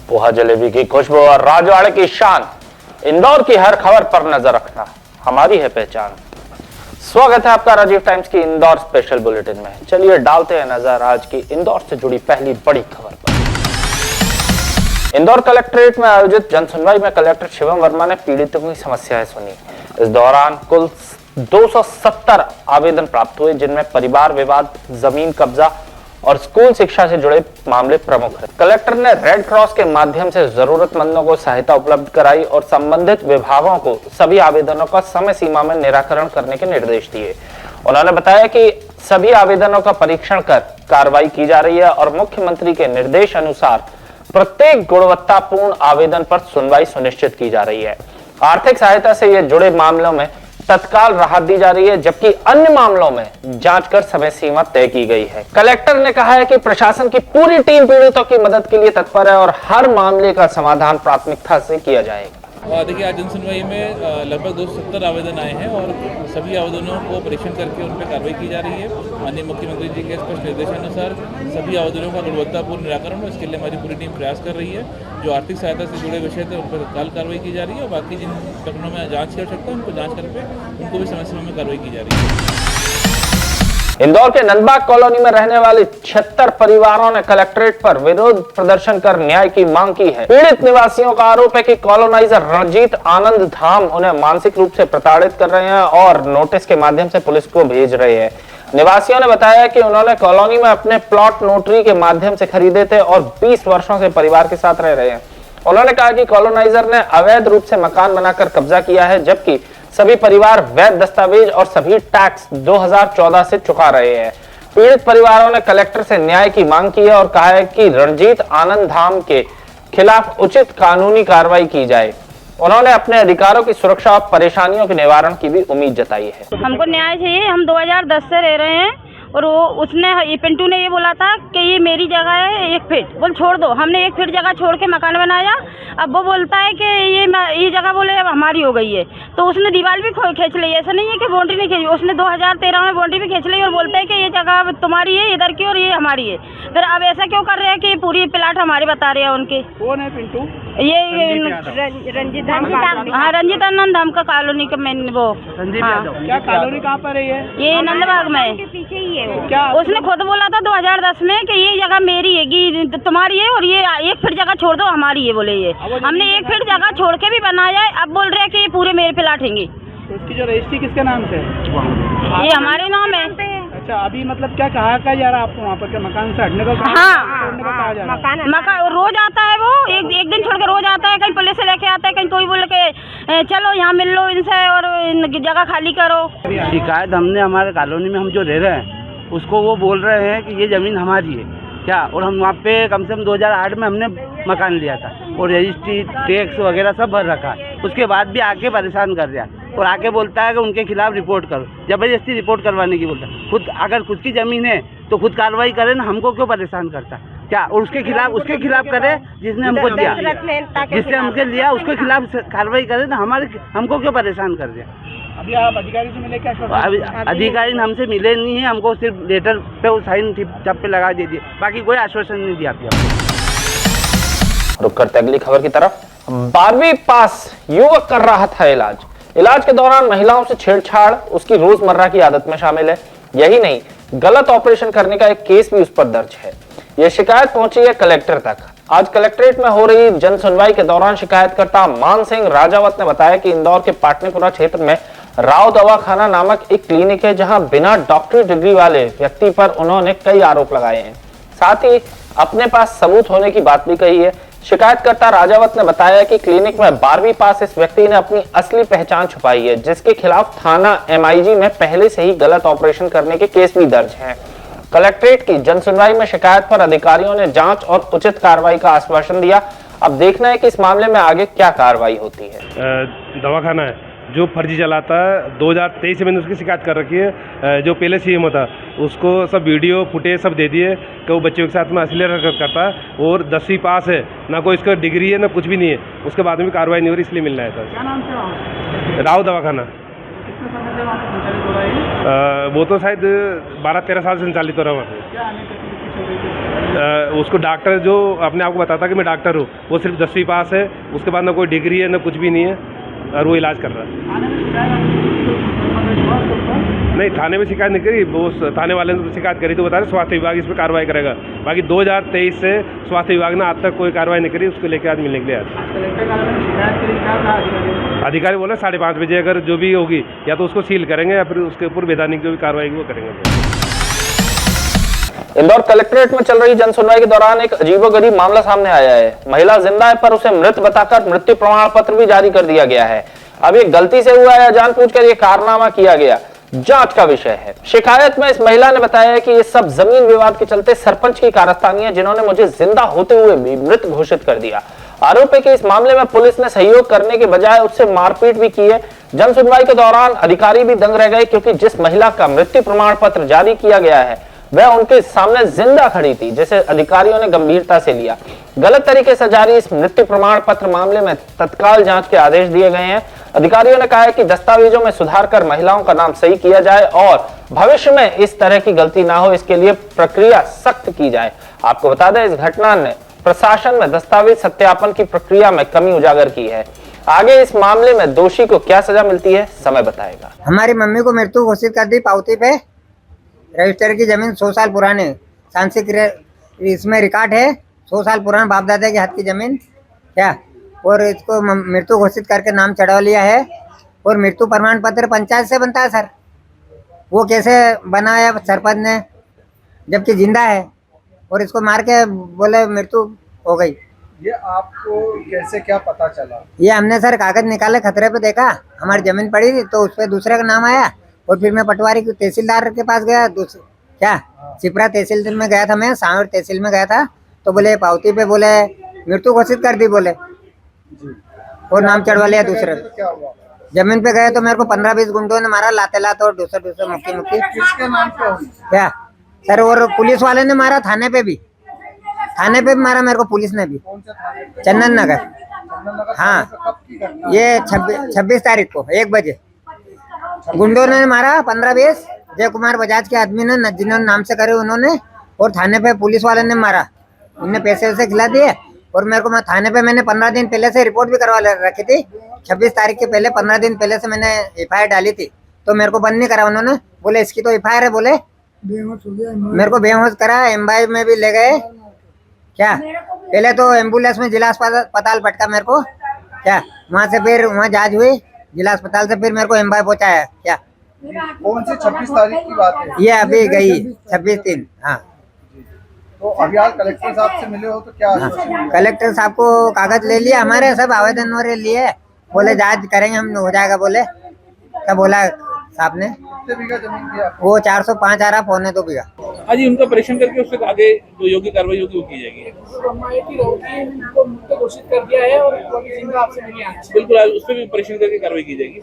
पोहा जलेबी की खुशबू और राजवाड़े की शान, इंदौर की हर खबर पर नजर रखना हमारी है पहचान। स्वागत है आपका राजीव टाइम्स की इंदौर स्पेशल बुलेटिन में। चलिए डालते हैं नजर आज की इंदौर से जुड़ी पहली बड़ी खबर पर। इंदौर कलेक्ट्रेट में आयोजित जनसुनवाई में कलेक्टर शिवम वर्मा ने पीड़ितों की समस्याएं सुनी। इस दौरान कुल 270 आवेदन प्राप्त हुए, जिनमें परिवार विवाद, जमीन कब्जा और स्कूल शिक्षा से जुड़े मामले प्रमुख हैं। कलेक्टर ने रेड क्रॉस के माध्यम से जरूरतमंदों को सहायता उपलब्ध कराई और संबंधित विभागों को सभी आवेदनों का समय सीमा में निराकरण करने के निर्देश दिए। उन्होंने बताया कि सभी आवेदनों का परीक्षण कर कार्रवाई की जा रही है और मुख्यमंत्री के निर्देश अनुसार प्रत्येक गुणवत्तापूर्ण आवेदन पर सुनवाई सुनिश्चित की जा रही है। आर्थिक सहायता से ये जुड़े मामलों में तत्काल राहत दी जा रही है, जबकि अन्य मामलों में जांच कर समय सीमा तय की गई है। कलेक्टर ने कहा है कि प्रशासन की पूरी टीम पीड़ितों की मदद के लिए तत्पर है और हर मामले का समाधान प्राथमिकता से किया जाएगा। देखिए, आज जनसुनवाई में लगभग 270 आवेदन आए हैं और सभी आवेदनों को परीक्षण करके उन पर कार्रवाई की जा रही है। माननीय मुख्यमंत्री जी के स्पष्ट निर्देशानुसार सभी आवेदनों का गुणवत्तापूर्ण निराकरण हो, इसके लिए हमारी पूरी टीम प्रयास कर रही है। जो आर्थिक सहायता से जुड़े विषय थे उन पर तत्काल कार्रवाई की जा रही है और बाकी जिन प्रकरणों में जाँच की आवश्यकता है उनको जाँच करके उनको भी समय सीमा में कार्रवाई की जा रही है। इंदौर के नंदबाग कॉलोनी में रहने वाले 76 परिवारों ने कलेक्ट्रेट पर विरोध प्रदर्शन कर न्याय की मांग की है। पीड़ित निवासियों का आरोप है कि कॉलोनाइजर रणजीत आनंद धाम उन्हें मानसिक रूप से प्रताड़ित कर रहे हैं और नोटिस के माध्यम से पुलिस को भेज रहे हैं। निवासियों ने बताया कि उन्होंने कॉलोनी में अपने प्लॉट नोटरी के माध्यम से खरीदे थे और 20 वर्षों से परिवार के साथ रह रहे हैं। उन्होंने कहा कि कॉलोनाइजर ने अवैध रूप से मकान बनाकर कब्जा किया है, जबकि सभी परिवार वैध दस्तावेज और सभी टैक्स 2014 से चुका रहे हैं। पीड़ित परिवारों ने कलेक्टर से न्याय की मांग की है और कहा है कि रणजीत आनंद धाम के खिलाफ उचित कानूनी कार्रवाई की जाए। उन्होंने अपने अधिकारों की सुरक्षा और परेशानियों के निवारण की भी उम्मीद जताई है। हमको न्याय चाहिए। हम 2010 से रह रहे हैं और उसने पिंटू ने ये बोला था कि ये मेरी जगह है 1 फीट, बोल छोड़ दो। हमने 1 फीट जगह छोड़ के मकान बनाया। अब वो बोलता है कि ये जगह बोले अब हमारी हो गई है, तो उसने दीवार भी खींच ली। ऐसा नहीं है कि बाउंड्री नहीं खींची, उसने 2013 में बाउंड्री भी खींच ली और बोलता है कि ये जगह तुम्हारी है इधर की और ये हमारी है। फिर अब ऐसा क्यों कर रहे हैं कि पूरी प्लाट हमारे बता रहे हैं उनके। कौन है पिंटू? ये रंजीत हाँ, रंजीत आनंद धाम का कॉलोनी का मेन वो। क्या कॉलोनी कहाँ पर है ये नंदबाग में पीछे ही है वो। क्या उसने खुद बोला था 2010 में कि ये जगह मेरी है, तुम्हारी है और ये 1 फीट जगह छोड़ दो हमारी है बोले। ये हमने 1 फीट जगह छोड़ के भी बनाया है, अब बोल रहे हैं कि ये पूरे मेरे प्लाट हैंगे। तो उसकी जो रजिस्ट्री किसके नाम से? ये हमारे नाम है। अच्छा, अभी मतलब क्या कहा जा रहा है आपको वहाँ पर? क्या मकान से हटने को? हाँ, कहा जा रहा है? मकान रोज आता है वो, एक दिन छोड़ के रोज आता है। कहीं पुलिस से लेके आता है, कहीं कोई बोल के चलो यहाँ मिल लो इनसे और जगह खाली करो। शिकायत हमने हमारे कॉलोनी में हम जो रह रहे हैं उसको वो बोल रहे हैं कि ये ज़मीन हमारी है क्या, और हम वहाँ पे कम से कम 2008 में हमने मकान लिया था और रजिस्ट्री टैक्स वगैरह सब भर रखा है। उसके बाद भी आके परेशान कर रहा है और आके बोलता है कि उनके खिलाफ रिपोर्ट करो। जबरदस्ती रिपोर्ट करवाने की बोलता है। खुद अगर खुद की ज़मीन है तो खुद कार्रवाई करे ना, हमको क्यों परेशान करता क्या? और उसके खिलाफ करे जिसने हमको दिया, जिसने हमसे लिया उसके खिलाफ कार्रवाई करे ना, हमको क्यों परेशान कर दिया? अभी आप अधिकारी से मिले क्या? अधिकारी हमसे मिले नहीं है, हमको सिर्फ लेटर पे वो साइन छप पे लगा दे दिए, बाकी कोई आश्वासन नहीं दिया। रुक करते अगली खबर की तरफ। 12वीं पास युवक कर रहा था इलाज के दौरान महिलाओं से छेड़छाड़ उसकी रोजमर्रा की आदत में शामिल है। यही नहीं, गलत ऑपरेशन करने का एक केस भी उस पर दर्ज है। यह शिकायत पहुंची है कलेक्टर तक। आज कलेक्ट्रेट में हो रही जनसुनवाई के दौरान शिकायतकर्ता मान सिंह राजावत ने बताया कि इंदौर के पाटनीपुरा क्षेत्र में राव दवाखाना नामक एक क्लिनिक है, जहां बिना डॉक्टरी डिग्री वाले व्यक्ति पर उन्होंने कई आरोप लगाए हैं। साथ ही अपने पास सबूत होने की बात भी कही है। शिकायतकर्ता राजावत ने बताया कि क्लिनिक में 12वीं पास इस व्यक्ति ने अपनी असली पहचान छुपाई है, जिसके खिलाफ थाना MIG में पहले से ही गलत ऑपरेशन करने के केस भी दर्ज हैं। कलेक्ट्रेट की जनसुनवाई में शिकायत पर अधिकारियों ने जांच और उचित कार्रवाई का आश्वासन दिया। अब देखना है कि इस मामले में आगे क्या कार्रवाई होती है। दवाखाना है जो फर्जी चलाता है, 2023 से मैंने उसकी शिकायत कर रखी है। जो पहले CM था उसको सब वीडियो फुटेज सब दे दिए कि वो बच्चों के साथ में अश्लील हरकत करता है और 10वीं पास है, ना कोई इसका डिग्री है ना कुछ भी नहीं है। उसके बाद में भी कार्रवाई नहीं हो रही, इसलिए मिलना है था। क्या नाम से? राव दवाखाना। कितने समय से वहाँ पे संचालित हो रहा है? वो तो शायद 12-13 साल से संचालित हो रहा है वहाँ पे। उसको डॉक्टर जो अपने आप को बताता कि मैं डॉक्टर हूँ, वो सिर्फ 10वीं पास है, उसके बाद ना कोई डिग्री है ना कुछ भी नहीं है, और वो इलाज कर रहा है। नहीं, थाने में शिकायत नहीं करी, वो थाने वाले ने शिकायत करी तो बता रहे स्वास्थ्य विभाग इस पर कार्रवाई करेगा। बाकी 2023 से स्वास्थ्य विभाग ने आज तक कोई कार्रवाई नहीं करी, उसको लेकर आज मिलने के लिए आए। अधिकारी बोले 5:30 बजे अगर जो भी होगी या तो उसको सील करेंगे या फिर उसके ऊपर वैधानिक जो भी कार्रवाई वो करेंगे। इंदौर कलेक्ट्रेट में चल रही जन सुनवाई के दौरान एक अजीबोगरीब मामला सामने आया है। महिला जिंदा है पर उसे मृत बताकर मृत्यु प्रमाण पत्र भी जारी कर दिया गया है। अब ये गलती से हुआ या जानबूझकर ये कारनामा किया गया, जांच का विषय है। शिकायत में इस महिला ने बताया है कि ये सब जमीन विवाद के चलते सरपंच की कारस्तानी है, जिन्होंने मुझे जिंदा होते हुए भी मृत घोषित कर दिया। आरोप है कि इस मामले में पुलिस ने सहयोग करने के बजाय उससे मारपीट भी की है। जन सुनवाई के दौरान अधिकारी भी दंग रह गए, क्योंकि जिस महिला का मृत्यु प्रमाण पत्र जारी किया गया है वह उनके सामने जिंदा खड़ी थी, जिसे अधिकारियों ने गंभीरता से लिया। गलत तरीके से जारी इस मृत्यु प्रमाण पत्र मामले में तत्काल जांच के आदेश दिए गए हैं। अधिकारियों ने कहा है कि दस्तावेजों में सुधार कर महिलाओं का नाम सही किया जाए और भविष्य में इस तरह की गलती ना हो, इसके लिए प्रक्रिया सख्त की जाए। आपको बता दें, इस घटना ने प्रशासन में दस्तावेज सत्यापन की प्रक्रिया में कमी उजागर की है। आगे इस मामले में दोषी को क्या सजा मिलती है, समय बताएगा। हमारी मम्मी को मृत्यु घोषित कर दी पावती पे। रजिस्टर की जमीन 100 साल पुराने सांसिक इसमें रिकॉर्ड है, 100 साल पुराना बाप दादा के हाथ की जमीन क्या, और इसको मृत्यु घोषित करके नाम चढ़ा लिया है। और मृत्यु प्रमाण पत्र पंचायत से बनता है सर, वो कैसे बनाया सरपंच ने जबकि जिंदा है, और इसको मार के बोले मृत्यु हो गई। ये आपको कैसे क्या पता चला? ये हमने सर कागज निकाले, खतरे पे देखा, हमारी जमीन पड़ी थी तो उस पर दूसरे का नाम आया। और फिर मैं पटवारी के तहसीलदार के पास गया, क्या चिपरा तहसील में गया था, मैं सांवर तहसील में गया था, तो बोले पावती पे बोले मृत्यु घोषित कर दी बोले, और नाम चढ़वा लिया दूसरे। क्या हुआ? जमीन पे गए तो मेरे को 15-20 गुंडों ने मारा, लाते लाते, और दूसरे मुक्की किसके नाम पे हुई? क्या सर, और पुलिस वाले ने मारा, थाने पे भी मारा मेरे को पुलिस ने भी। कौन से थाने? चंदन नगर। हाँ, कब की घटना? ये 26 तारीख को 1 बजे गुंडों ने मारा 15-20। जय कुमार बजाज के आदमी ने, जिन्होंने नाम से करे उन्होंने, और थाने पे पुलिस वाले ने मारा। उनने पैसे वैसे खिला दिए, और मेरे को थाने पे मैंने 15 दिन पहले से रिपोर्ट भी करवा रखी थी। 26 तारीख के पहले 15 दिन पहले से मैंने FIR डाली थी, तो मेरे को बंद नहीं करा उन्होंने। बोले इसकी तो FIR है, बोले मेरे को बेहोश करा। एमबाई में भी ले गए क्या, पहले तो एम्बुलेंस में जिला अस्पताल पटका मेरे को क्या, वहाँ से फिर वहाँ जांच हुई जिला अस्पताल से, फिर मेरे को एमबाई पहुँचाया क्या। कौन सी 26 तारीख की बात है? ये अभी गई 26/3। हाँ, तो अभी आज कलेक्टर साहब से मिले हो तो क्या? कलेक्टर साहब को कागज ले लिया, हमारे सब आवेदन और लिए, बोले जांच करेंगे हम, हो जाएगा बोले। क्या बोला साहब ने? कितने बीघा जमीन दिया? वो 405 आ रहा, 1.25 बीघा। आज उनका परीक्षण करके उसके आगे जो योग्य कार्रवाई होगी वो की जाएगी। घोषित कर दिया है और आपसे मिली आज। बिल्कुल, आज उस पर भी परीक्षण करके कार्रवाई की जाएगी।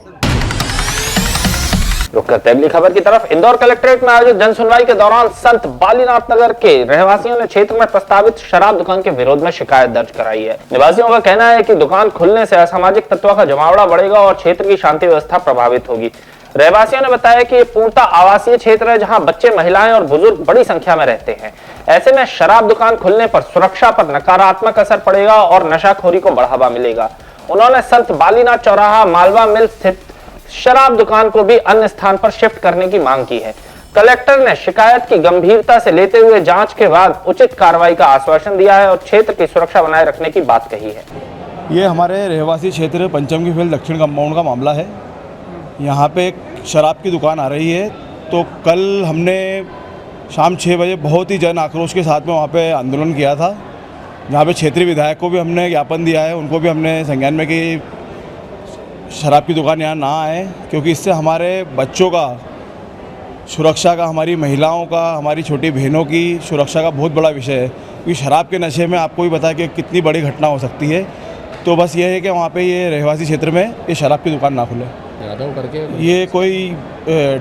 रुक करते हैं अगली खबर की तरफ। इंदौर कलेक्ट्रेट में आयोजित जन सुनवाई के दौरान संत बालीनाथ नगर के रहवासियों ने क्षेत्र में प्रस्तावित शराब दुकान के विरोध में शिकायत दर्ज कराई है। निवासियों का कहना है कि दुकान खुलने से असामाजिक तत्वों का जमावड़ा बढ़ेगा और क्षेत्र की शांति व्यवस्था प्रभावित होगी। रहवासियों ने बताया कि ये पूर्णतः आवासीय क्षेत्र है, जहां बच्चे, महिलाएं और बुजुर्ग बड़ी संख्या में रहते हैं। ऐसे में शराब दुकान खुलने पर सुरक्षा पर नकारात्मक असर पड़ेगा और नशाखोरी को बढ़ावा मिलेगा। उन्होंने संत बालीनाथ चौराहा, मालवा मिल स्थित शराब दुकान को भी अन्य स्थान पर शिफ्ट करने की मांग की है। कलेक्टर ने शिकायत की गंभीरता से लेते हुए जांच के बाद उचित कार्रवाई का आश्वासन दिया है और क्षेत्र की सुरक्षा बनाए रखने की बात कही है। ये हमारे रहवासी क्षेत्र पंचम की फील्ड दक्षिण कंपाउंड का मामला है। यहाँ पे एक शराब की दुकान आ रही है, तो कल हमने शाम 6 बजे बहुत ही जन आक्रोश के साथ में वहाँ पे आंदोलन किया था, जहाँ पे क्षेत्रीय विधायक को भी हमने ज्ञापन दिया है, उनको भी हमने संज्ञान में कि शराब की दुकान यहाँ ना आए, क्योंकि इससे हमारे बच्चों का सुरक्षा का, हमारी महिलाओं का, हमारी छोटी बहनों की सुरक्षा का बहुत बड़ा विषय है। क्योंकि शराब के नशे में आपको भी पता है कि कितनी बड़ी घटना हो सकती है। तो बस ये है कि वहाँ पे ये रहवासी क्षेत्र में ये शराब की दुकान ना खुले। ये कोई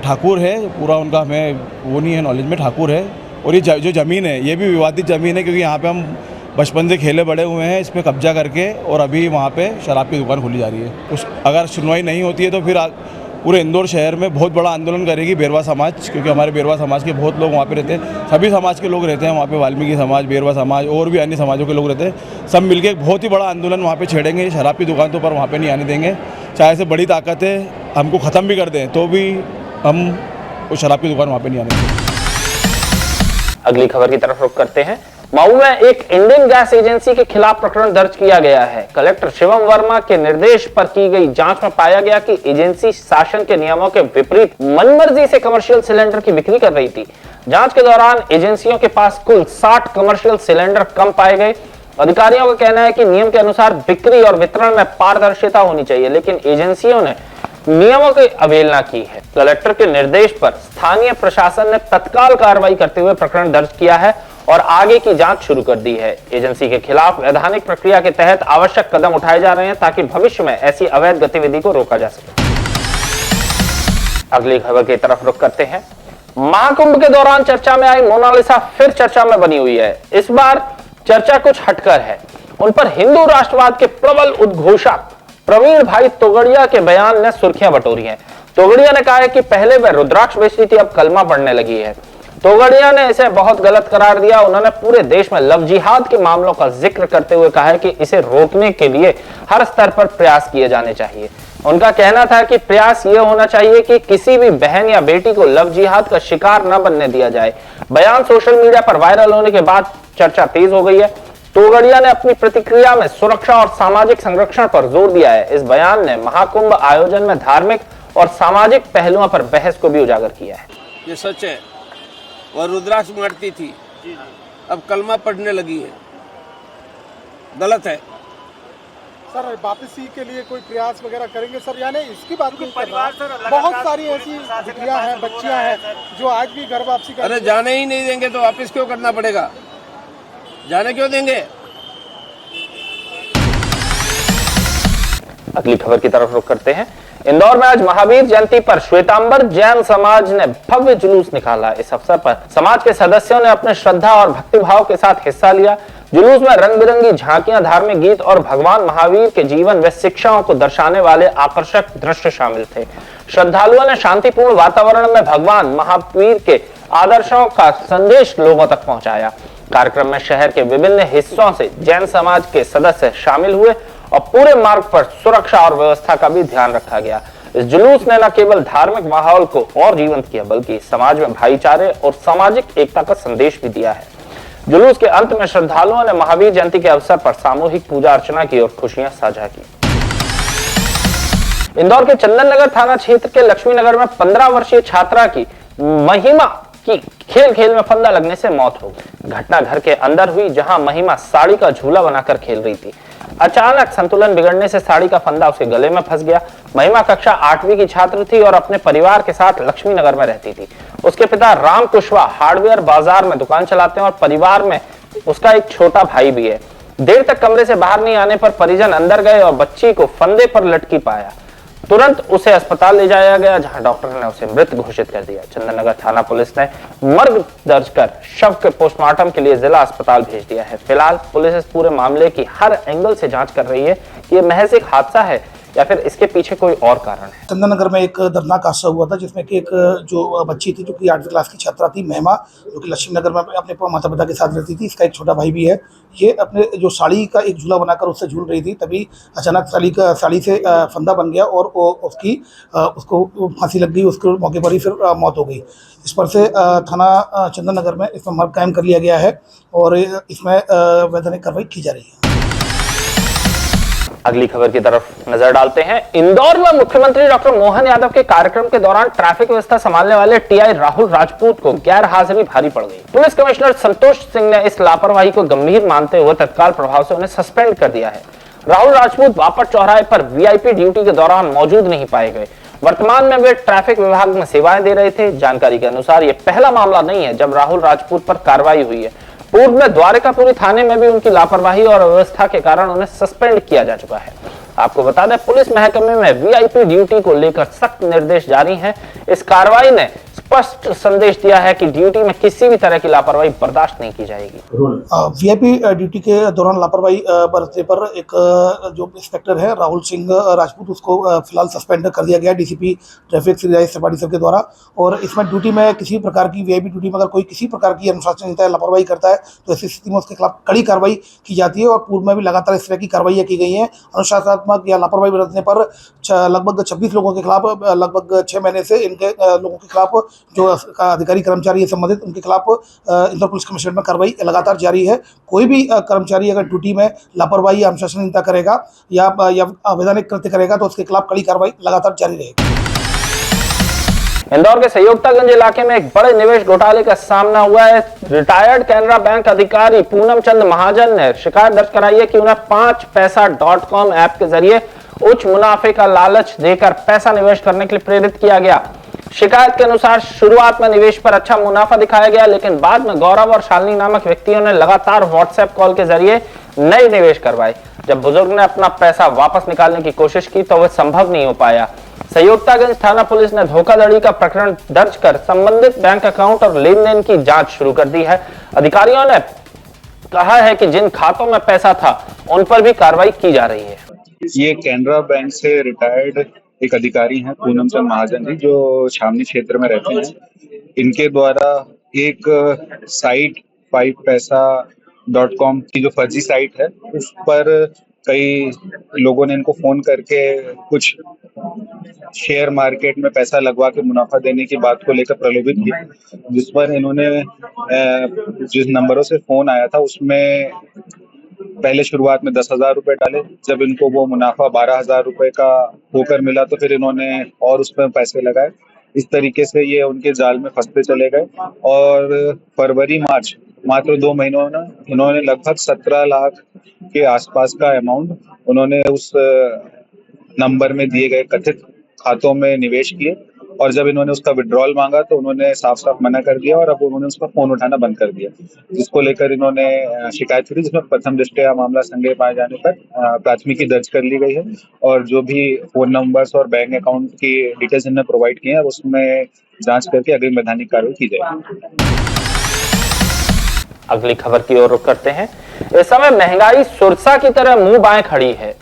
ठाकुर है, पूरा उनका हमें वो नहीं है नॉलेज में, ठाकुर है। और ये जो ज़मीन है ये भी विवादित ज़मीन है, क्योंकि यहाँ पे हम बचपन से खेले बड़े हुए हैं, इस पर कब्जा करके और अभी वहाँ पे शराब की दुकान खोली जा रही है। अगर सुनवाई नहीं होती है तो फिर पूरे इंदौर शहर में बहुत बड़ा आंदोलन करेगी बेरवा समाज, क्योंकि हमारे बेरवा समाज के बहुत लोग वहाँ पे रहते हैं, सभी समाज के लोग रहते हैं वहाँ पे, वाल्मीकि समाज, बेरवा समाज और भी अन्य समाजों के लोग रहते हैं। सब मिलके एक बहुत ही बड़ा आंदोलन वहाँ पे छेड़ेंगे। शराब की दुकानों पर वहाँ पे नहीं आने देंगे, चाहे से बड़ी ताकतें हमको ख़त्म भी कर दें तो भी हम वो शराब की दुकान वहाँ पे नहीं आने देंगे। अगली खबर की तरफ रुख करते हैं। मऊ में एक इंडियन गैस एजेंसी के खिलाफ प्रकरण दर्ज किया गया है। कलेक्टर शिवम वर्मा के निर्देश पर की गई जांच में पाया गया कि एजेंसी शासन के नियमों के विपरीत मनमर्जी से कमर्शियल सिलेंडर की बिक्री कर रही थी। जांच के दौरान एजेंसियों के पास कुल 60 कमर्शियल सिलेंडर कम पाए गए। अधिकारियों का कहना है कि नियम के अनुसार बिक्री और वितरण में पारदर्शिता होनी चाहिए, लेकिन एजेंसियों ने नियमों की अवहेलना की है। कलेक्टर के निर्देश पर स्थानीय प्रशासन ने तत्काल कार्रवाई करते हुए प्रकरण दर्ज किया है और आगे की जांच शुरू कर दी है। एजेंसी के खिलाफ वैधानिक प्रक्रिया के तहत आवश्यक कदम उठाए जा रहे हैं ताकि भविष्य में ऐसी अवैध गतिविधि को रोका जा सके। अगली खबर की तरफ रुख करते हैं। महाकुंभ के दौरान चर्चा में आई मोनालिसा फिर चर्चा में बनी हुई है। इस बार चर्चा कुछ हटकर है। उन पर हिंदू राष्ट्रवाद के प्रबल उद्घोषक प्रवीण भाई तोगड़िया के बयान ने सुर्खियां बटोरी हैं। तोगड़िया ने कहा है कि पहले वह रुद्राक्ष बेचती थी, अब कलमा पढ़ने लगी है। तोगड़िया ने इसे बहुत गलत करार दिया। उन्होंने पूरे देश में लव जिहाद के मामलों का जिक्र करते हुए कहा है कि इसे रोकने के लिए हर स्तर पर प्रयास किए जाने चाहिए। उनका कहना था कि प्रयास ये होना चाहिए कि किसी भी बहन या बेटी को लव जिहाद का शिकार न बनने दिया जाए। बयान सोशल मीडिया पर वायरल होने के बाद चर्चा तेज हो गई है। तोगड़िया ने अपनी प्रतिक्रिया में सुरक्षा और सामाजिक संरक्षण पर जोर दिया है। इस बयान ने महाकुंभ आयोजन में धार्मिक और सामाजिक पहलुओं पर बहस को भी उजागर किया है। ये सच है, वह रुद्राक्ष मारती थी, अब कलमा पढ़ने लगी है, गलत है। सर वापसी के लिए कोई प्रयास वगैरह करेंगे सर? यानी इसकी बात नहीं कर रहा, बहुत सारी ऐसी बेटियां हैं, बच्चियां हैं जो आज भी घर वापसी कर। अरे जाने ही नहीं देंगे तो वापस क्यों करना पड़ेगा? जाने क्यों देंगे? अगली खबर की तरफ रुख करते हैं। इंदौर में आज महावीर जयंती पर श्वेतांबर जैन समाज ने भव्य जुलूस निकाला। इस अवसर पर समाज के सदस्यों ने अपने श्रद्धा और भक्तिभाव के साथ हिस्सा लिया। जुलूस में रंग बिरंगी झांकियां, धार्मिक गीत और भगवान महावीर के जीवन व शिक्षाओं को दर्शाने वाले आकर्षक दृश्य शामिल थे। श्रद्धालुओं ने शांतिपूर्ण वातावरण में भगवान महावीर के आदर्शों का संदेश लोगों तक पहुंचाया। कार्यक्रम में शहर के विभिन्न हिस्सों से जैन समाज के सदस्य शामिल हुए और पूरे मार्ग पर सुरक्षा और व्यवस्था का भी ध्यान रखा गया। इस जुलूस ने न केवल धार्मिक माहौल को और जीवंत किया, बल्कि समाज में भाईचारे और सामाजिक एकता का संदेश भी दिया है। जुलूस के अंत में श्रद्धालुओं ने महावीर जयंती के अवसर पर सामूहिक पूजा अर्चना की और खुशियां साझा की। इंदौर के चंदन नगर थाना क्षेत्र के लक्ष्मी नगर में 15 वर्षीय छात्रा की महिमा की खेल में फंदा लगने से मौत हो गई। घटना घर के अंदर हुई, जहां महिमा साड़ी का झूला बनाकर खेल रही थी। अचानक संतुलन बिगड़ने से साड़ी का फंदा उसके गले में फंस गया। महिमा कक्षा 8वीं की छात्र थी और अपने परिवार के साथ लक्ष्मी नगर में रहती थी। उसके पिता राम कुशवाहा हार्डवेयर बाजार में दुकान चलाते हैं और परिवार में उसका एक छोटा भाई भी है। देर तक कमरे से बाहर नहीं आने पर परिजन अंदर गए और बच्ची को फंदे पर लटकी पाया। तुरंत उसे अस्पताल ले जाया गया, जहां डॉक्टर ने उसे मृत घोषित कर दिया। चंदननगर थाना पुलिस ने मर्ग दर्ज कर शव के पोस्टमार्टम के लिए जिला अस्पताल भेज दिया है। फिलहाल पुलिस इस पूरे मामले की हर एंगल से जांच कर रही है कि ये महज एक हादसा है या फिर इसके पीछे कोई और कारण है। चंदननगर में एक दर्दनाक हादसा हुआ था, जिसमें कि एक जो बच्ची थी, जो कि 8वीं क्लास की छात्रा थी, महिमा, जो कि लक्ष्मी नगर में अपने माता पिता के साथ रहती थी। इसका एक छोटा भाई भी है। ये अपने जो साड़ी का एक झूला बनाकर उससे झूल रही थी, तभी अचानक साड़ी से फंदा बन गया और उसको फांसी लग गई। उसको मौके पर ही फिर मौत हो गई। इस पर से थाना चंदननगर में इसमें मर्ग कायम कर लिया गया है और इसमें वैधानिक कार्रवाई की जा रही है। अगली खबर की तरफ नजर डालते हैं। इंदौर में मुख्यमंत्री डॉक्टर मोहन यादव के कार्यक्रम के दौरान ट्रैफिक व्यवस्था संभालने वाले टीआई राहुल राजपूत को गैर हाजिरी भारी पड़ गई। पुलिस कमिश्नर संतोष सिंह ने इस लापरवाही को गंभीर मानते हुए तत्काल प्रभाव से उन्हें सस्पेंड कर दिया है। राहुल राजपूत बापट चौराहे पर वीआईपी ड्यूटी के दौरान मौजूद नहीं पाए गए। वर्तमान में वे ट्रैफिक विभाग में सेवाएं दे रहे थे। जानकारी के अनुसार यह पहला मामला नहीं है जब राहुल राजपूत पर कार्रवाई हुई है। पूर्व में द्वारिकापुरी थाने में भी उनकी लापरवाही और अव्यवस्था के कारण उन्हें सस्पेंड किया जा चुका है। आपको बता दें, पुलिस महकमे में वीआईपी ड्यूटी को लेकर सख्त निर्देश जारी हैं। इस कार्रवाई ने स्पष्ट संदेश दिया है कि ड्यूटी में किसी भी तरह की लापरवाही बर्दाश्त नहीं की जाएगी। वीआईपी ड्यूटी के दौरान लापरवाही बरतने पर एक जो इंस्पेक्टर है राहुल सिंह राजपूत, उसको फिलहाल सस्पेंड कर दिया गया डिसीपी ट्रैफिक श्री राजेश त्रिपाठी सर के द्वारा। और इसमें ड्यूटी में किसी प्रकार की वीआईपी ड्यूटी में अगर कोई किसी प्रकार की अनुशासनहीनता या लापरवाही करता है तो ऐसी स्थिति में उसके खिलाफ कड़ी कार्रवाई की जाती है। और पूर्व में भी लगातार इस तरह की कार्रवाइयाँ की गई हैं। अनुशासनात्मक या लापरवाही बरतने पर लगभग 26 लोगों के खिलाफ लगभग 6 महीने से इनके लोगों के खिलाफ जो अधिकारी कर्मचारी है संबंधित, उनके खिलाफ इंदौर पुलिस कमिश्नरेट में कार्रवाई लगातार जारी है। कोई भी कर्मचारी अगर ड्यूटी में लापरवाही या अनुशासनहीनता करेगा या अवैधानिक कृत्य करेगा तो उसके खिलाफ कड़ी कार्रवाई लगातार जारी रहेगी। इंदौर के संयुक्तागंज इलाके में एक बड़े निवेश घोटाले का सामना हुआ है। रिटायर्ड कैनरा बैंक अधिकारी पूनम चंद महाजन ने शिकायत दर्ज कराई है कि उन्हें 5paisa.com ऐप के जरिए उच्च मुनाफे का लालच देकर पैसा निवेश करने के लिए प्रेरित किया गया। शिकायत के अनुसार शुरुआत में निवेश पर अच्छा मुनाफा दिखाया गया, लेकिन बाद में गौरव और शालिनी नामक व्यक्तियों ने लगातार व्हाट्सएप कॉल के जरिए नए निवेश करवाए। जब बुजुर्ग ने अपना पैसा वापस निकालने की कोशिश की तो वह संभव नहीं हो पाया। संयुक्तागंज थाना पुलिस ने धोखाधड़ी का प्रकरण दर्ज कर संबंधित बैंक अकाउंट और लेन देन की जांच शुरू कर दी है। अधिकारियों ने कहा है कि जिन खातों में पैसा था उन पर भी कार्रवाई की जा रही है। ये कैनरा बैंक से रिटायर्ड एक अधिकारी हैं पूनम चंद महाजन जी, जो छावनी क्षेत्र में रहते हैं। इनके द्वारा एक साइट 5paisa.com की जो फर्जी साइट है उस पर कई लोगों ने इनको फोन करके कुछ शेयर मार्केट में पैसा लगवा के मुनाफा देने की बात को लेकर प्रलोभित किया, जिस पर इन्होंने जिस नंबरों से फोन आया था उसमें पहले शुरुआत में 10,000 रुपए डाले। जब इनको वो मुनाफा 12,000 रुपए का होकर मिला तो फिर इन्होंने और उसमें पैसे लगाए। इस तरीके से ये उनके जाल में फंसते चले गए और फरवरी मार्च मात्र 2 महीनों में इन्होंने लगभग 17 लाख के आसपास का अमाउंट उन्होंने उस नंबर में दिए गए कथित खातों में निवेश किए। और जब इन्होंने उसका विड्रॉल मांगा तो उन्होंने साफ साफ मना कर दिया और अब उन्होंने उसका फोन उठाना बंद कर दिया, जिसको लेकर इन्होंने शिकायत करी, जिसमें प्रथम दृष्टया मामला संज्ञेय पाए जाने पर प्राथमिकी दर्ज कर ली गई है। और जो भी फोन नंबर्स और बैंक अकाउंट की डिटेल्स इन्होंने प्रोवाइड किए हैं उसमें जांच करके अगली वैधानिक कार्रवाई की जाएगी। अगली खबर की ओर रुख करते हैं। इस समय महंगाई सुरसा की तरह मुंह बाएं खड़ी है।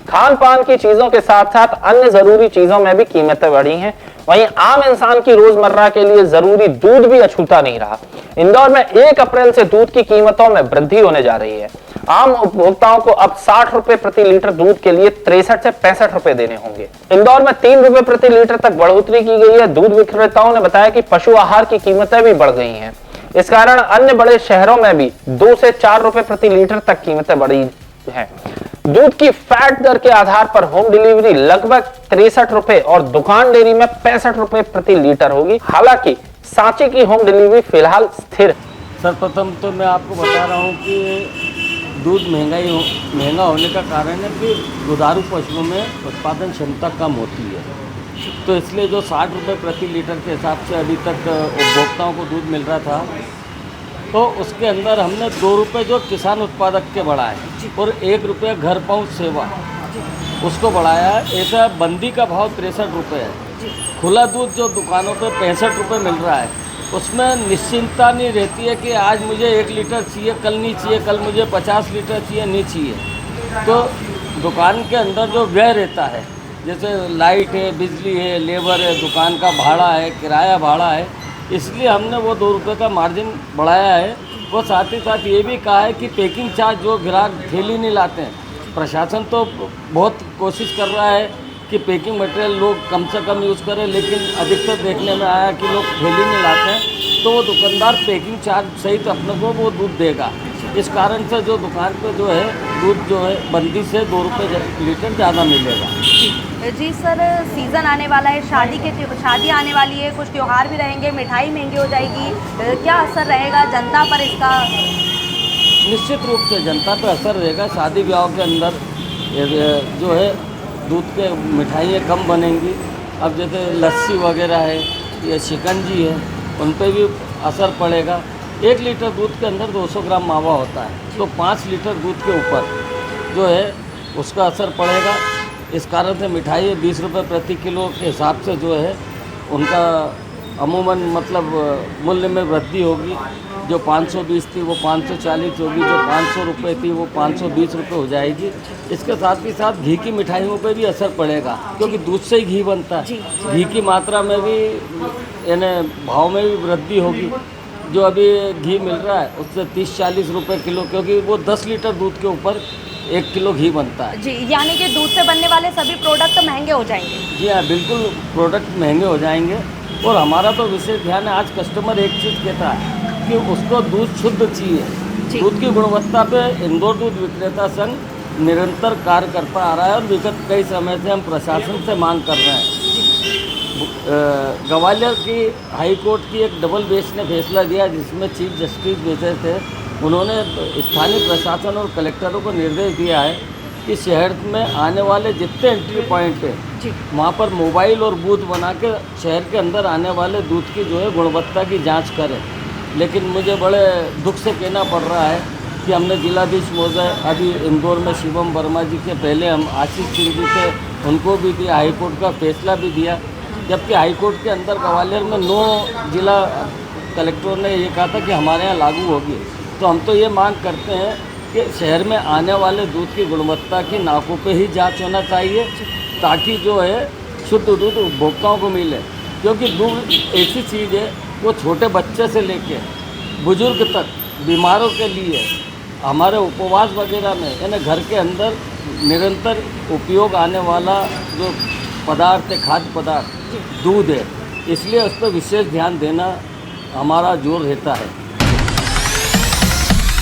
खान पान की चीजों के साथ साथ अन्य जरूरी चीजों में भी कीमतें बढ़ी हैं। वहीं आम इंसान की रोजमर्रा के लिए जरूरी दूध भी अछूता नहीं रहा। इंदौर में 1 अप्रैल से दूध की कीमतों में वृद्धि होने जा रही है। आम उपभोक्ताओं को अब 60 रुपए प्रति लीटर दूध के लिए 63 से 65 रुपए देने होंगे। इंदौर में 3 रुपए प्रति लीटर तक बढ़ोतरी की गई है। दूध विक्रेताओं ने बताया कि पशु आहार की कीमतें भी बढ़ गई हैं। इस कारण अन्य बड़े शहरों में भी 2 से 4 रुपए प्रति लीटर तक कीमतें बढ़ी हैं। दूध की फैट दर के आधार पर होम डिलीवरी लगभग 63 रुपए और दुकान डेयरी में 65 रुपए प्रति लीटर होगी। हालांकि सांची की होम डिलीवरी फिलहाल स्थिर है। सर्वप्रथम तो मैं आपको बता रहा हूँ कि दूध महंगा होने का कारण है कि दुधारू पशुओं में उत्पादन क्षमता कम होती है, तो इसलिए जो 60 रुपये प्रति लीटर के हिसाब से अभी तक उपभोक्ताओं को दूध मिल रहा था, तो उसके अंदर हमने 2 रुपये जो किसान उत्पादक के बढ़ाए और 1 रुपये घर पहुंच सेवा उसको बढ़ाया है। ऐसा बंदी का भाव 63 रुपये है। खुला दूध जो दुकानों पे 65 रुपये मिल रहा है, उसमें निश्चिंतता नहीं रहती है कि आज मुझे 1 लीटर चाहिए, कल नहीं चाहिए, कल मुझे 50 लीटर चाहिए, नहीं चाहिए। तो दुकान के अंदर जो व्यय रहता है, जैसे लाइट है, बिजली है, लेबर है, दुकान का भाड़ा है, किराया भाड़ा है, इसलिए हमने वो 2 रुपये का मार्जिन बढ़ाया है। वो साथ ही साथ ये भी कहा है कि पैकिंग चार्ज जो ग्राहक थैली नहीं लाते हैं, प्रशासन तो बहुत कोशिश कर रहा है कि पैकिंग मटेरियल लोग कम से कम यूज़ करें, लेकिन अधिकतर देखने में आया कि लोग थैली नहीं लाते हैं, तो वो दुकानदार पैकिंग चार्ज सहित अपने को वो दूध देगा। इस कारण से जो दुकान पे जो है दूध जो है बंदी से 2 रुपये लीटर ज़्यादा मिलेगा। जी सर, सीज़न आने वाला है, शादी आने वाली है, कुछ त्यौहार भी रहेंगे, मिठाई महंगी हो जाएगी, क्या असर रहेगा जनता पर इसका? निश्चित रूप से जनता पर असर रहेगा। शादी ब्याह के अंदर जो है दूध के मिठाइयाँ कम बनेंगी। अब जैसे लस्सी वगैरह है या शिकंजी है, उन पर भी असर पड़ेगा। 1 लीटर दूध के अंदर 200 ग्राम मावा होता है, तो 5 लीटर दूध के ऊपर जो है उसका असर पड़ेगा। इस कारण से मिठाई 20 रुपये प्रति किलो के हिसाब से जो है उनका अमूमन मतलब मूल्य में वृद्धि होगी। जो 520 थी वो 540 होगी, जो 500 रुपये थी वो 520 रुपये हो जाएगी। इसके साथ ही साथ घी की मिठाइयों पे भी असर पड़ेगा, क्योंकि दूध से ही घी बनता है। घी की मात्रा में भी यानी भाव में भी वृद्धि होगी। जो अभी घी मिल रहा है उससे 30-40 रुपये किलो, क्योंकि वो 10 लीटर दूध के ऊपर 1 किलो घी बनता है। जी, यानी कि दूध से बनने वाले सभी प्रोडक्ट महंगे हो जाएंगे। जी हाँ, बिल्कुल प्रोडक्ट महंगे हो जाएंगे। और हमारा तो विशेष ध्यान है, आज कस्टमर एक चीज़ कहता है कि उसको दूध शुद्ध चाहिए। दूध की गुणवत्ता पे इंदौर दूध विक्रेता संघ निरंतर कार्य करता आ रहा है और विगत कई समय से हम प्रशासन से मांग कर रहे हैं। ग्वालियर की हाई कोर्ट की एक डबल बेंच ने फैसला दिया, जिसमें चीफ जस्टिस बैठे थे। उन्होंने स्थानीय प्रशासन और कलेक्टरों को निर्देश दिया है कि शहर में आने वाले जितने एंट्री पॉइंट है वहाँ पर मोबाइल और बूथ बना के शहर के अंदर आने वाले दूध की जो है गुणवत्ता की जांच करें। लेकिन मुझे बड़े दुख से कहना पड़ रहा है कि हमने जिलाधीश महोदय अभी इंदौर में शिवम वर्मा जी के पहले हम आशीष सिंह जी थे, उनको भी दिया, हाईकोर्ट का फैसला भी दिया। जबकि हाईकोर्ट के अंदर ग्वालियर में 9 जिला कलेक्टरों ने ये कहा था कि हमारे यहाँ लागू होगी। तो हम तो ये मांग करते हैं कि शहर में आने वाले दूध की गुणवत्ता की नाकों पे ही जांच होना चाहिए, ताकि जो है शुद्ध दूध उपभोक्ताओं को मिले। क्योंकि दूध ऐसी चीज़ है, वो छोटे बच्चे से लेके बुजुर्ग तक बीमारों के लिए हमारे उपवास वगैरह में यानी घर के अंदर निरंतर उपयोग आने वाला जो पदार्थ है, खाद्य पदार्थ दूध है, इसलिए उस पर विशेष ध्यान देना हमारा जोर रहता है।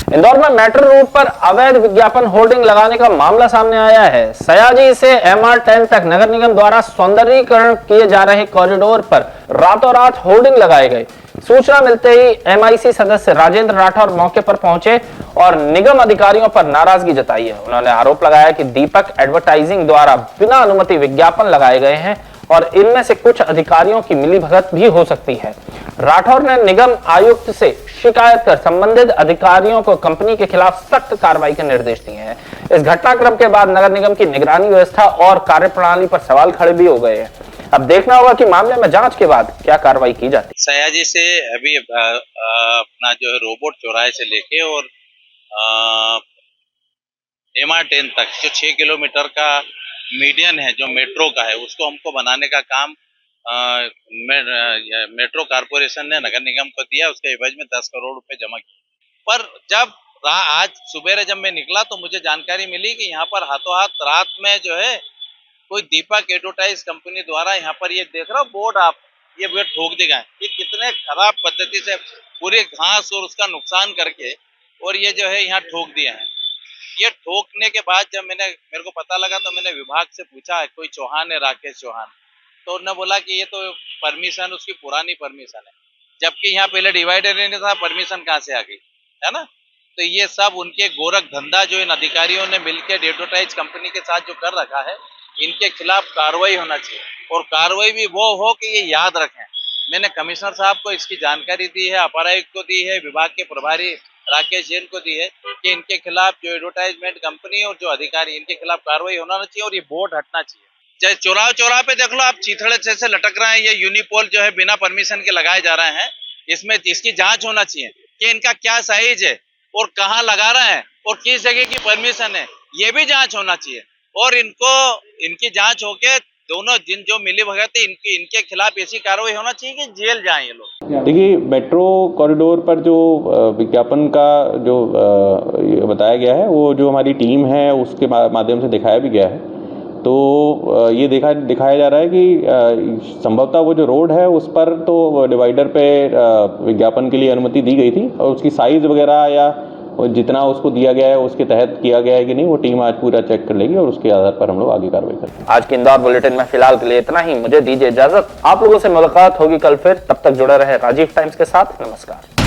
इंदौर में मेट्रो रूट पर अवैध विज्ञापन होर्डिंग लगाने का मामला सामने आया है। सयाजी से MR10 तक नगर निगम द्वारा सौंदर्यीकरण किए जा रहे कॉरिडोर पर रातों रात होर्डिंग लगाए गए। सूचना मिलते ही MIC सदस्य राजेंद्र राठौर मौके पर पहुंचे और निगम अधिकारियों पर नाराजगी जताई है। उन्होंने आरोप लगाया कि दीपक एडवर्टाइजिंग द्वारा बिना अनुमति विज्ञापन लगाए गए हैं और इनमें से कुछ अधिकारियों की मिलीभगत भी हो सकती है। राठौर ने निगम आयुक्त से शिकायत कर संबंधित अधिकारियों को कंपनी के खिलाफ सख्त कार्रवाई के निर्देश दिए हैं। इस घटनाक्रम के बाद नगर निगम की निगरानी व्यवस्था और कार्यप्रणाली पर सवाल खड़े भी हो गए हैं। अब देखना होगा कि मामले में जांच के बाद क्या कार्रवाई की जाती है। सयाजी से अभी अपना जो है रोबोट चौराहे से लेके और MR10 तक जो 6 किलोमीटर का मीडियन है जो मेट्रो का है, उसको हमको बनाने का काम मेट्रो कारपोरेशन ने नगर निगम को दिया। उसके एवज में 10 करोड़ रुपए जमा किए। पर जब आज सुबह जब मैं निकला तो मुझे जानकारी मिली कि यहाँ पर हाथों हाथ रात में जो है कोई दीपक एडवर्टाइज कंपनी द्वारा यहाँ पर ये देख रहा हो बोर्ड, आप ये बोर्ड ठोक देगा। ये कितने खराब पद्धति से पूरे घास और उसका नुकसान करके और ये जो है यहाँ ठोक दिया है। ये ठोकने के बाद जब मेरे को पता लगा तो मैंने विभाग से पूछा, कोई चौहान है, राकेश चौहान, तो उन्होंने बोला कि ये तो परमिशन उसकी पुरानी परमिशन है, जबकि यहाँ पहले डिवाइडर नहीं था, परमिशन कहाँ से आ गई, है ना। तो ये सब उनके गोरख धंधा जो इन अधिकारियों ने मिलकर एडवर्टाइज कंपनी के साथ जो कर रखा है, इनके खिलाफ कार्रवाई होना चाहिए और कार्रवाई भी वो हो कि ये याद रखें। मैंने कमिश्नर साहब को इसकी जानकारी दी है, अपर आयुक्त को दी है, विभाग के प्रभारी राकेश जैन को दी है कि इनके खिलाफ जो एडवर्टाइजमेंट कंपनी और जो अधिकारी, इनके खिलाफ कार्रवाई होना चाहिए और ये बोर्ड हटना चाहिए। चाहे चौराहा पे देख लो आप, चीथड़े से लटक रहे हैं, ये यूनिपोल जो है बिना परमिशन के लगाए जा रहे हैं। इसमें इसकी जांच होना चाहिए कि इनका क्या साइज है और कहाँ लगा रहे हैं और किस जगह की परमिशन है, ये भी जांच होना चाहिए। और इनकी जांच होके दोनों जिन जो मिली भगत है इनके खिलाफ ऐसी कार्रवाई होना चाहिए कि जेल जाएं ये लोग। देखिए, मेट्रो कॉरिडोर पर जो विज्ञापन का जो बताया गया है, वो जो हमारी टीम है उसके माध्यम से दिखाया भी गया है। तो ये दिखाया जा रहा है कि संभवतः वो जो रोड है उस पर तो डिवाइडर पे विज्ञापन के लिए अनुमति दी गई थी और उसकी साइज़ वगैरह या जितना उसको दिया गया है उसके तहत किया गया है कि नहीं, वो टीम आज पूरा चेक कर लेगी और उसके आधार पर हम लोग आगे कार्रवाई करेंगे। आज के इंदौर बुलेटिन में फिलहाल के लिए इतना ही। मुझे दीजिए इजाजत। आप लोगों से मुलाकात होगी कल फिर। तब तक जुड़े रहे राजीव टाइम्स के साथ। नमस्कार।